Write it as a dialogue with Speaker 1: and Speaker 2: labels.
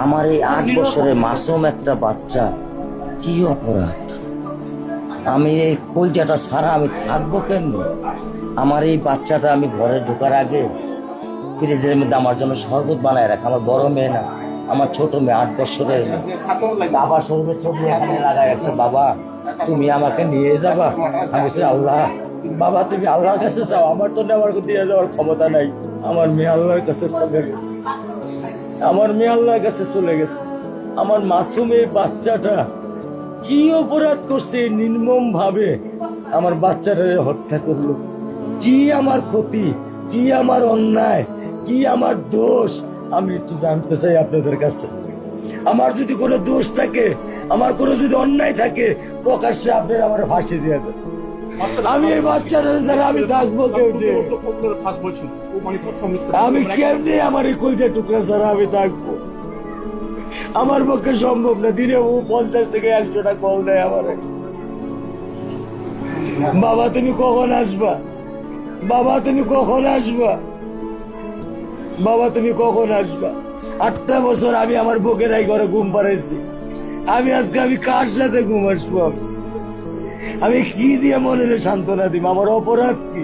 Speaker 1: আমার এই 8 বছরের মাসুম একটা বাচ্চা কি অপরাধ? আমি এই কলজাটা ছাড়া আমি থাকবো কেমনি? আমার এই বাচ্চাটা আমি ঘরে ঢোকার আগে ফ্রিজের মধ্যে আমার জন্য শরবত বানায় রাখে। আমার বড় মেয়ে না, আমার ছোট মেয়ে 8 বছরের মেয়ে। বাবা শরবত ছবি এখানে লাগাই রাখছে, বাবা তুমি আমাকে নিয়ে যাবা। আমি বলছি আল্লাহ, বাবা তুমি আল্লাহর কাছে যাও, আমার তো নেওয়ার দিয়ে যাওয়ার ক্ষমতা নাই। আমার মেয়ে আল্লাহর কাছে চলে গেছে, আমার মেয়ে আল্লাহর কাছে চলে গেছে। আমার মাসুম এই বাচ্চাটা কি অপরাধ করছে নির্মম ভাবে আমার বাচ্চাটা হত্যা করলো? কি আমার ক্ষতি, কি আমার অন্যায়, কি আমার দোষ? আমি একটু জানতে চাই আপনাদের কাছে। আমার যদি কোনো দোষ থাকে, আমার কোনো যদি অন্যায় থাকে, প্রকাশ্যে আপনারা আমার ফাঁসি দিয়ে দেন। আমি এই বাচ্চাটা যারা আমি থাকবো কেমনি? আমি কেমনি আমার এই কলজা টুকরা ছাড়া আমি থাকবো? আমার পক্ষে সম্ভব না। দিনে ও 50 থেকে 100টা কল দেয় আমার। বাবা তুমি কখন আসবা? বাবা তুমি কখন আসবা? বাবা তুমি কখন আসবা? 8টা বছর আমি আমার বুকেরাই ঘরে ঘুম পাড়াইছি। আমি আজকে আমি কার সাথে ঘুম আসবো? আমি কি দিয়ে মনে সান্ত্বনা দিব? আমার অপরাধ কি?